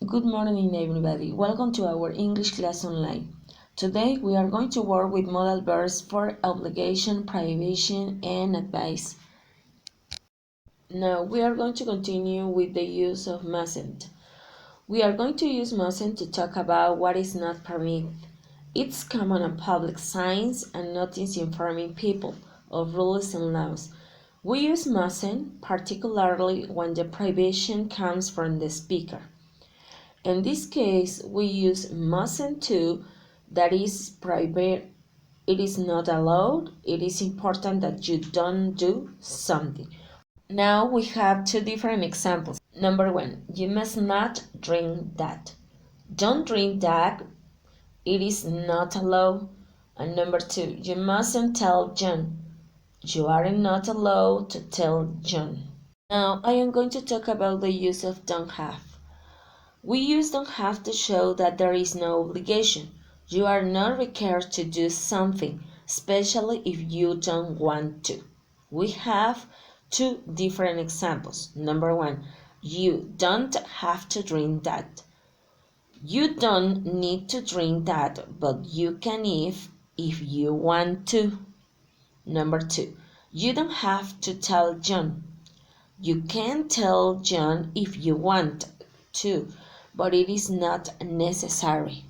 Good morning, everybody. Welcome to our English class online. Today we are going to work with modal verbs for obligation, prohibition, and advice. Now we are going to continue with the use of mustn't. We are going to use mustn't to talk about what is not permitted. It's common on public signs and notice informing people of rules and laws. We use mustn't particularly when the prohibition comes from the speaker. In this case, we use mustn't to, that is prohibited. It is not allowed. It is important that you don't do something. Now we have two different examples. Number one, you must not drink that. Don't drink that. It is not allowed. And number two, you mustn't tell John. You are not allowed to tell John. Now I am going to talk about the use of don't have. We use don't have to show that there is no obligation. You are not required to do something, especially if you don't want to. We have two different examples. Number one, you don't have to drink that. You don't need to drink that, but you can if you want to. Number two, you don't have to tell John. You can tell John if you want to, but it is not necessary.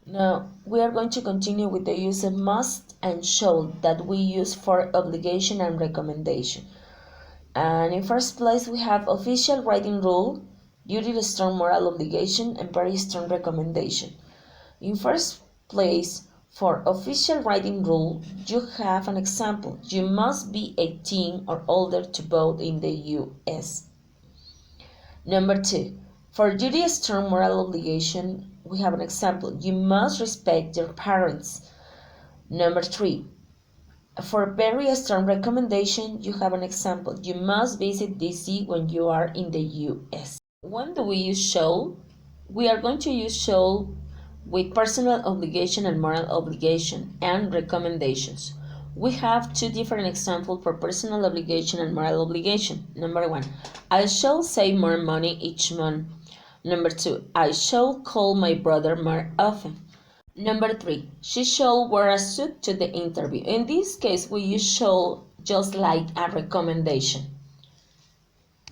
Now, we are going to continue with the use of must and shall that we use for obligation and recommendation. And in first place, we have official writing rule, duty, strong moral obligation, and very strong recommendation. In first place, for official writing rule, you have an example. You must be 18 or older to vote in the U.S. Number two, for duty, strong moral obligation, we have an example. You must respect your parents. Number three, for very strong recommendation, you have an example. You must visit DC when you are in the US. When do we use shall? We are going to use shall with personal obligation and moral obligation and recommendations. We have two different examples for personal obligation and moral obligation. Number one, I shall save more money each month. Number two, I shall call my brother more often. Number three, she shall wear a suit to the interview. In this case, we use shall just like a recommendation.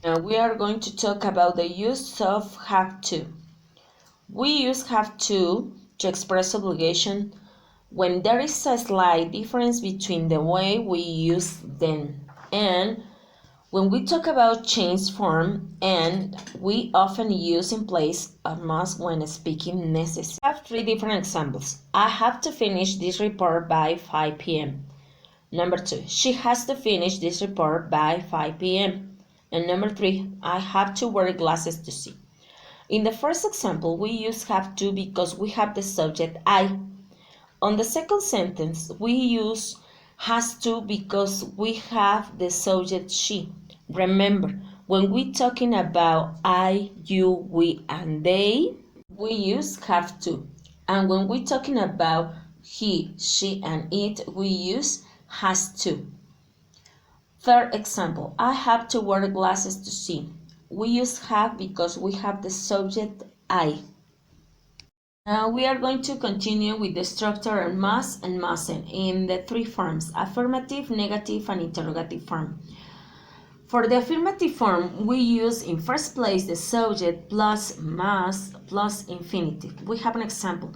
Now we are going to talk about the use of have to. We use have to express obligation when there is a slight difference between the way we use them. And when we talk about change form, and we often use in place of must when speaking necessary. I have three different examples. I have to finish this report by 5 p.m. Number two, she has to finish this report by 5 p.m. And number three, I have to wear glasses to see. In the first example, we use have to because we have the subject I. On the second sentence, we use has to because we have the subject she. Remember, when we're talking about I, you, we, and they, we use have to. And when we're talking about he, she, and it, we use has to. Third example, I have to wear glasses to see. We use have because we have the subject I. Now we are going to continue with the structure of must and mustn't in the three forms, affirmative, negative, and interrogative form. For the affirmative form, we use in first place the subject plus must plus infinitive. We have an example.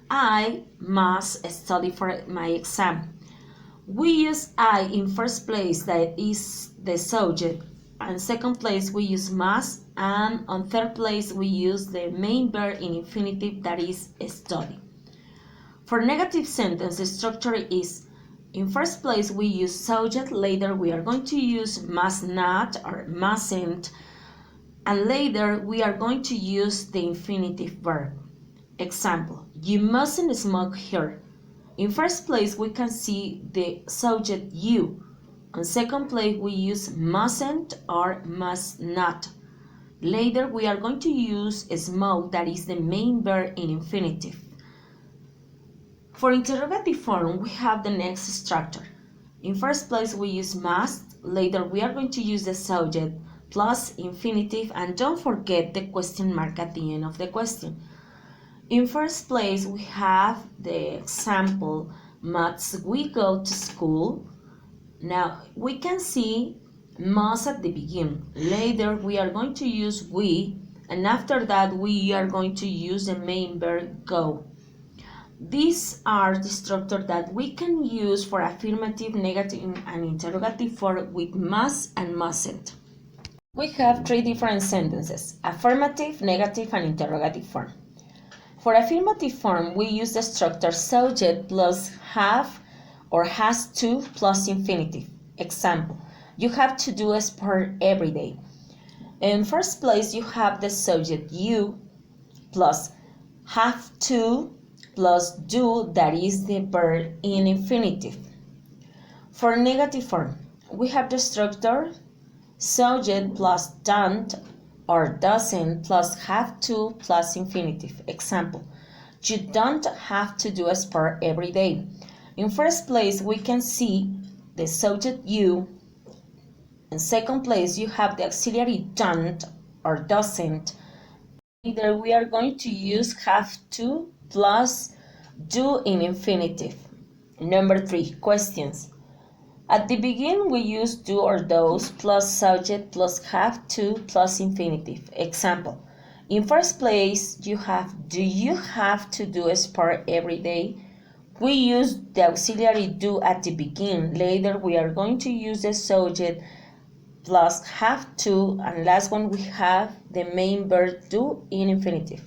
I must study for my exam. We use I in first place, that is the subject. And second place we use must, and on third place we use the main verb in infinitive, that is study. For negative sentence, the structure is in first place we use subject, later we are going to use must not or mustn't, and later we are going to use the infinitive verb. Example, you mustn't smoke here. In first place we can see the subject you. On second place, we use mustn't or must not. Later, we are going to use smoke, that is the main verb in infinitive. For interrogative form, we have the next structure. In first place, we use must. Later, we are going to use the subject plus infinitive, and don't forget the question mark at the end of the question. In first place, we have the example, must we go to school? Now, we can see must at the beginning. Later, we are going to use we, and after that, we are going to use the main verb go. These are the structure that we can use for affirmative, negative, and interrogative form with must and mustn't. We have three different sentences: affirmative, negative, and interrogative form. For affirmative form, we use the structure subject plus have or has to plus infinitive. Example, you have to do a sport every day. In first place, you have the subject you plus have to plus do, that is the verb in infinitive. For negative form, we have the structure subject plus don't or doesn't plus have to plus infinitive. Example, you don't have to do a sport every day. In first place, we can see the subject you. In second place, you have the auxiliary don't or doesn't. Either we are going to use have to plus do in infinitive. Number 3, questions. At the beginning, we use do or does plus subject plus have to plus infinitive. Example, in first place, you have do you have to do a sport every day? We use the auxiliary do at the beginning. Later, we are going to use the subject plus have to, and last one we have the main verb do in infinitive.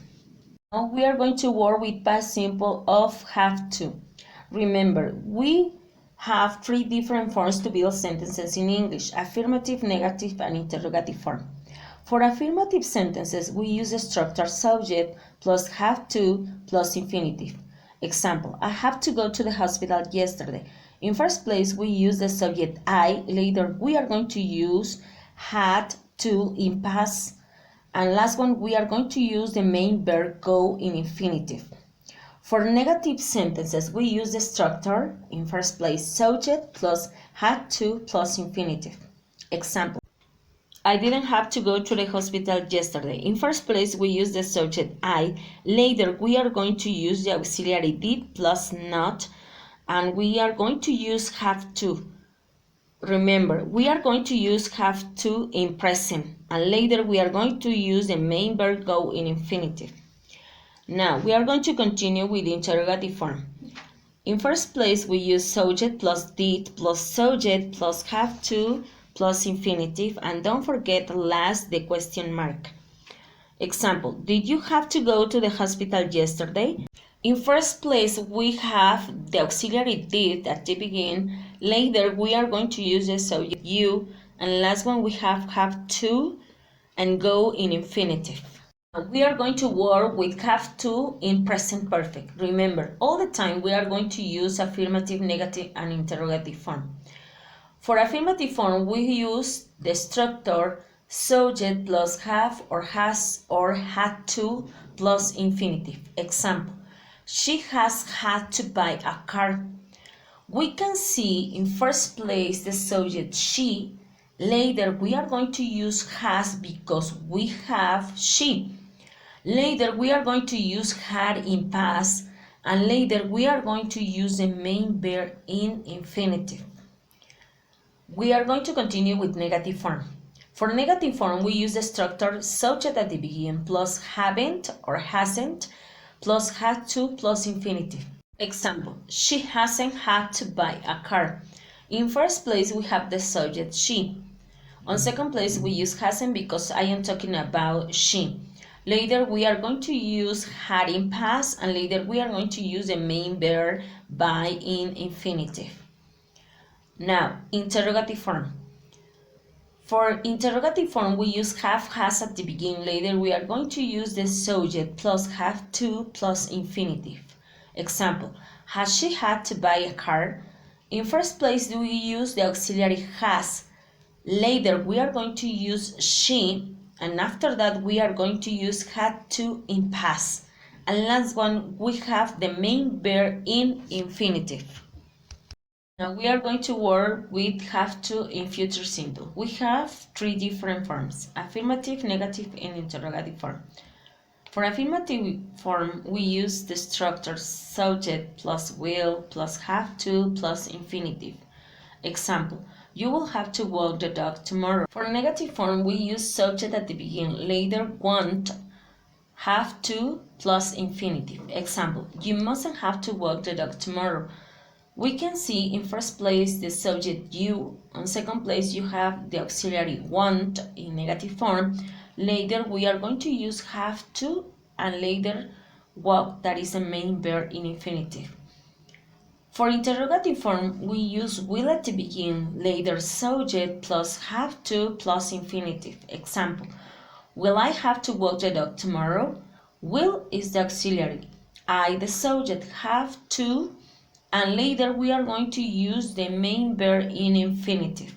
Now we are going to work with past simple of have to. Remember, we have three different forms to build sentences in English: affirmative, negative, and interrogative form. For affirmative sentences, we use the structure subject plus have to plus infinitive. Example, I have to go to the hospital yesterday. In first place, we use the subject I. Later, we are going to use had to in past. And last one, we are going to use the main verb go in infinitive. For negative sentences, we use the structure, in first place, subject plus had to plus infinitive. Example, I didn't have to go to the hospital yesterday. In first place, we use the subject I. Later, we are going to use the auxiliary did plus not, and we are going to use have to. Remember, we are going to use have to in present, and later we are going to use the main verb go in infinitive. Now, we are going to continue with the interrogative form. In first place, we use subject plus did plus subject plus have to plus infinitive, and don't forget last the question mark. Example, did you have to go to the hospital yesterday? In first place, we have the auxiliary did at the beginning. Later, we are going to use the subject you, and last one we have to and go in infinitive. We are going to work with have to in present perfect. Remember, all the time we are going to use affirmative, negative, and interrogative form. For affirmative form, we use the structure subject plus have or has or had to plus infinitive. Example, she has had to buy a car. We can see in first place the subject she. Later we are going to use has because we have she. Later we are going to use had in past, and later we are going to use the main verb in infinitive. We are going to continue with negative form. For negative form, we use the structure subject at the beginning plus haven't or hasn't plus had to plus infinitive. Example, she hasn't had to buy a car. In first place, we have the subject she. On second place, we use hasn't because I am talking about she. Later, we are going to use had in past, and later we are going to use the main verb by in infinitive. Now, interrogative form. For interrogative form, we use have, has at the beginning. Later, we are going to use the subject plus have to plus infinitive. Example, has she had to buy a car? In first place, we use the auxiliary has. Later, we are going to use she, and after that, we are going to use had to in past. And last one, we have the main verb in infinitive. Now we are going to work with have to in future simple. We have three different forms: affirmative, negative, and interrogative form. For affirmative form, we use the structure subject plus will plus have to plus infinitive. Example, you will have to walk the dog tomorrow. For negative form, we use subject at the beginning, later want, have to plus infinitive. Example, you mustn't have to walk the dog tomorrow. We can see in first place the subject you, on second place you have the auxiliary want in negative form. Later we are going to use have to, and later walk, that is the main verb in infinitive. For interrogative form we use will at the beginning, later subject plus have to plus infinitive. Example, will I have to walk the dog tomorrow? Will is the auxiliary, I the subject, have to, and later we are going to use the main verb in infinitive.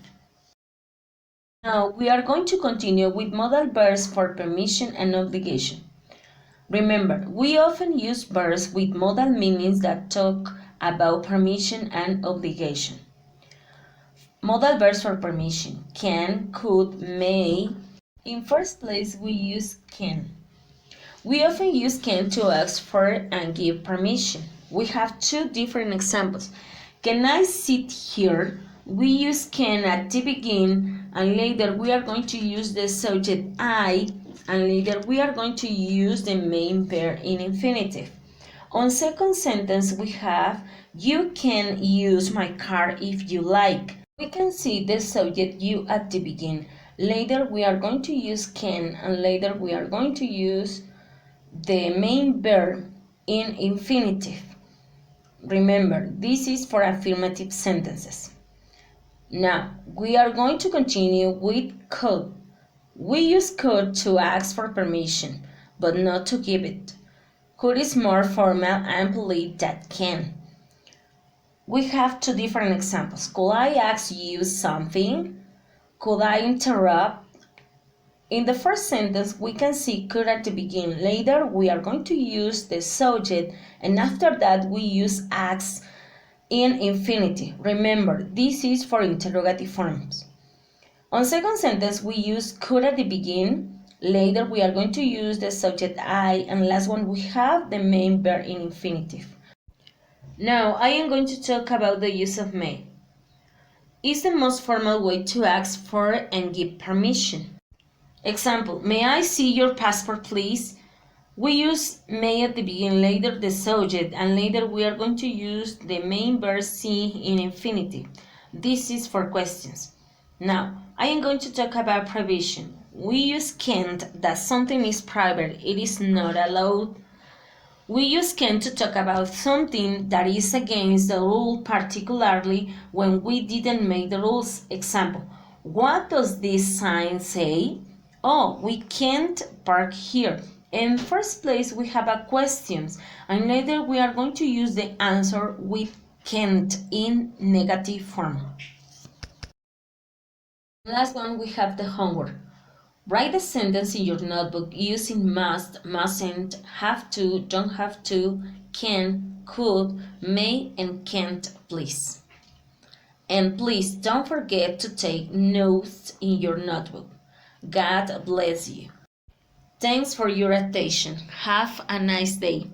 Now we are going to continue with modal verbs for permission and obligation. Remember, we often use verbs with modal meanings that talk about permission and obligation. Modal verbs for permission: can, could, may. In first place, we use can. We often use can to ask for and give permission. We have two different examples. Can I sit here? We use can at the beginning, and later we are going to use the subject I, and later we are going to use the main verb in infinitive. On second sentence we have you can use my car if you like. We can see the subject you at the beginning. Later we are going to use can, and later we are going to use the main verb in infinitive. Remember, this is for affirmative sentences. Now, we are going to continue with could. We use could to ask for permission, but not to give it. Could is more formal and polite than can. We have two different examples. Could I ask you something? Could I interrupt? In the first sentence, we can see could at the beginning. Later, we are going to use the subject, and after that, we use ask in infinitive. Remember, this is for interrogative forms. On second sentence, we use could at the beginning. Later, we are going to use the subject I, and last one, we have the main verb in infinitive. Now, I am going to talk about the use of may. It's the most formal way to ask for and give permission. Example, may I see your passport please? We use may at the beginning, later the subject, and later we are going to use the main verb see in infinitive. This is for questions. Now, I am going to talk about prohibition. We use can't that something is private, it is not allowed. We use can to talk about something that is against the rule, particularly when we didn't make the rules. Example, what does this sign say? Oh, we can't park here. In first place, we have a questions, and later we are going to use the answer with can't in negative form. Last one, we have the homework. Write a sentence in your notebook using must, mustn't, have to, don't have to, can, could, may, and can't, please. And please don't forget to take notes in your notebook. God bless you. Thanks for your attention. Have a nice day.